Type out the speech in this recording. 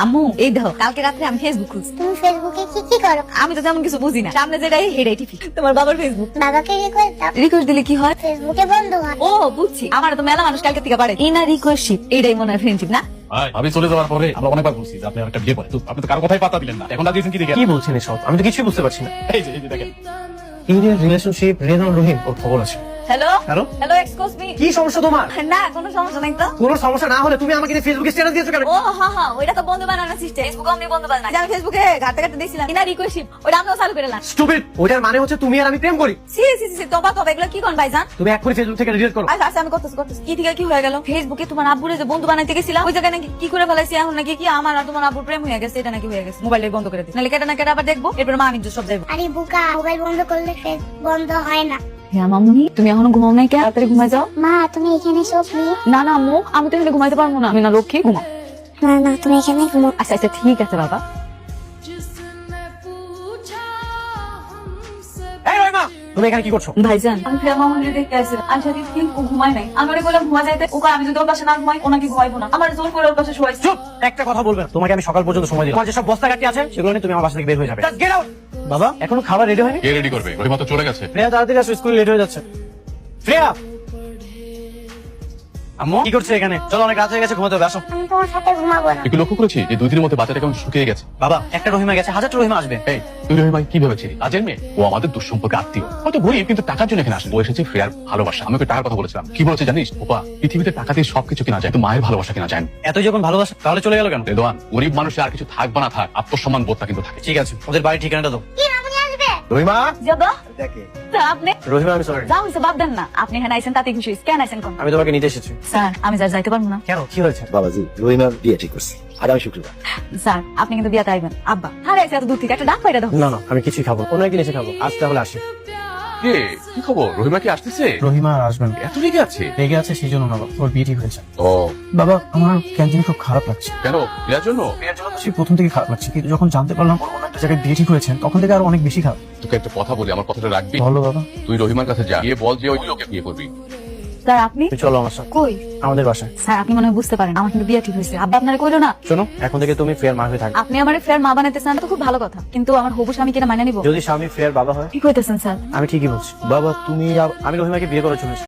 আম্মু এই দেখো কালকে রাত্রে আমি ফেসবুক খুঁজছি। তুমি ফেসবুকে কি কি করো? আমি তো তেমন কিছু বুঝি না, সামনে যেটাই হেডাই টিপি। তোমার বাবার ফেসবুক বাবাকে রিকোয়েস্ট দাও, রিকোয়েস্ট দিলে কি হয়? ফেসবুকে বন্ধু হয়। ও বুঝছি, আমার তো মেলা মানুষ কালকে থেকে পারে ইনা রিকোয়েস্টশিপ, এইটাই মনে হয় ফ্রেন্ডশিপ না? আমি চলে যাওয়ার পরে আমরা অনেকবার বলছি যে আপনি একটা বিয়ে করেন, তো আপনি তো কারো কথাই পাতা দিলেন না। এখন দিয়েছেন কি দেখে? কি বলছেন এসব? আমি তো কিছুই বুঝতে পারছি না। এই যে দেখেন। ইন্ডিয়ান রিলেশনশিপ, রেজান রহিম ওর খবর আছে। Hello hello? Hello, excuse me. কি সমস্যা তোমার? না কোনো সমস্যা নাই তো। কোনো সমস্যা না হলে তুমি আমাকে ফেসবুকে স্ট্যাটাস দিয়েছো কেন? ও হ্যাঁ হ্যাঁ, ওইটা তো বন্ধু বানানো সিস্টেম। ফেসবুকে আমি বন্ধু বানাই, আমি ফেসবুকে ঘাটতে ঘাটতে দেখছিলাম ইনা রিকোয়েস্টশিপ, ওইটা আমিও চালু করে দিলাম। স্টুপিড! ওটার মানে হচ্ছে তুমি আর আমি প্রেম করি। সি সি সি, তবা তবা, এগুলো কি কোন ভাইজান? তুমি এক্ষুনি ফেসবুক থেকে ডিলিট করো। আচ্ছা আচ্ছা, আমি করতেছি। কি থেকে কি হয়ে গেল? ফেসবুকে তোমার আব্বুরে যে বন্ধু বানাইতে গেছিলাম, ওই জায়গায় নাকি কি করে ফেলাইছি, এখন নাকি কি আমার আর তোমার আব্বুর প্রেম হয়ে গেছে, এটা নাকি হয়ে গেছে। মোবাইলটা বন্ধ করে দিই, নাহলে কেটে না কেটে আবার দেখবো, এরপর মা আমি সব যাইবো। আরে বুকা, মোবাইল বন্ধ করলে ফেস বন্ধ হয় না। হ্যাঁ মামুনি, তুমি এখনো ঘুমাও নাই কে? তাড়াতাড়ি ঘুমাই যাও। মা তুমি এখানে সব নিয়ে। না না আম্মু, আমি তো এখানে ঘুমাইতে পারবো না, আমি না লক্ষ্মী, ঘুমাও। না না তুমি এখানে ঘুমো। আচ্ছা আচ্ছা ঠিক আছে বাবা। এই রহিমা, তুমি এখানে কি করছো? ভাইজান আমি ফিরে মামুনি দেখতে আসছিলাম, আমি সারাদিন ও ঘুমাই নাই। আমারে বললাম ঘুমা যাইতে, ওকে আমি যদি ওর পাশে না ঘুমাই ও নাকি ঘুমাইবো না, আমার জোর করে ওর পাশে শোয়াইছে। চুপ! একটা কথা বলবে না। তোমাকে আমি সকাল পর্যন্ত সময় দিলাম। তোমার যেসব বস্তা কাটি আছে সেগুলো নিয়ে তুমি আমার বাসা থেকে বের হয়ে যাবে। Just get out! বাবা এখনো খাবার রেডি হয়নি? কে রেডি করবে? রহিমা তো চলে গেছে। ফ্রেয়া তাড়াতাড়ি আসো, স্কুল লেট হয়ে যাচ্ছে। ফ্রেয়া! আম্মু কি করছে এখানে? চলো অনেক রাত হয়ে গেছে, ঘুমাতে হবে, আসো। আমি তোমার সাথে ঘুমাবো না। একটু লক্ষ্য করেছি যে 2 দিনের মধ্যে বাচ্চাটা কেমন শুকিয়ে গেছে। বাবা একটা রহিমা গেছে, হাজারটা রহিমা আসবে। এই তুই রহিমা কি ভেবেছিলি কাজের মেয়ে? ও আমাদের দুঃসম্পর্ক আত্মীয়, হয়তো গরিব কিন্তু টাকার জন্য এখানে আসে। ও এসেছে ফ্রেয়ার ভালোবাসা। আমি ওকে টাকার কথা বলেছিলাম, কি বলেছে জানিস? ওপা পৃথিবীতে টাকা দিয়ে সবকিছু কেনা যায়, তো মায়ের ভালোবাসা কেনা যায় না। এত যখন ভালোবাসা তাহলে চলে গেল কেন? রেদওয়ান, গরিব মানুষের আর কিছু থাক বা না থাক, আত্মসম্মান বোধটা কিন্তু থাকে। ঠিক আছে, ওদের বাড়ির ঠিকানাটা দাও। কি মামুনি আসবে? রহিমা! যাবা দেখে তা আপনি রহিমা, আমি সরি। যাও হইছে, বাদ দেন না। আপনি এখানে আইছেন তাতে খুশি হইছি, কেন আইছেন কোন? আমি তোমাকে নিতে এসেছি। স্যার আমি যার যাইতে পারবো না। কেন, কি হয়েছে? বাবাজি রহিমার বিয়ে ঠিক করছি আগামী শুক্রবার। স্যার আপনি কিন্তু বিয়াতে আইবেন। আব্বা আরে এত দূর থেকে একটা ডাক পাইরা দাও। না না, আমি কিছুই খাবো, অন্য একদিন এসে খাবো। আজ তাহলে আসি। কে কি খবর? রহিমা কি আসতেছে? রহিমা আর আসবেন। এত রেগে আছে? রেগে আছে সেই জন্য না বাবা, ওর বিয়ে ঠিক হয়েছে। ও বাবা আমার কেন জানি খুব খারাপ লাগছে। কেন? বিয়ের জন্য? বিয়ের জন্য তো সেই প্রথম থেকে খারাপ লাগছে, কিন্তু যখন জানতে পারলাম ওর অন্য একটা জায়গায় বিয়ে ঠিক হয়েছে তখন থেকে আরো অনেক বেশি খারাপ। তোকে একটা কথা বলি, আমার কথাটা রাখবি? বলো বাবা। তুই রহিমার কাছে যা, গিয়ে বল যে ওই লোকে বিয়ে করবি। স্যার আপনি তুমি চলো আমার সাথে কই? আমাদের বাসায়। স্যার আপনি মনে হয় বুঝতে পারেন আমার কিন্তু বিয়ে ঠিক হয়েছে। আব্বা আপনার কইলো না? শোনো, এখন থেকে তুমি ফ্রেয়ার মা হয়ে থাকবে। আপনি আমার ফের মা বানাইতেছেন তো খুব ভালো কথা, কিন্তু আমার হবু স্বামী কিনা মাইনা নিব? যদি স্বামী ফ্রেয়ার বাবা হয়? কি কইতেছেন স্যার? আমি ঠিকই বলছি বাবা। তুমি আমি রহিমাকে বিয়ে করে চলেছি।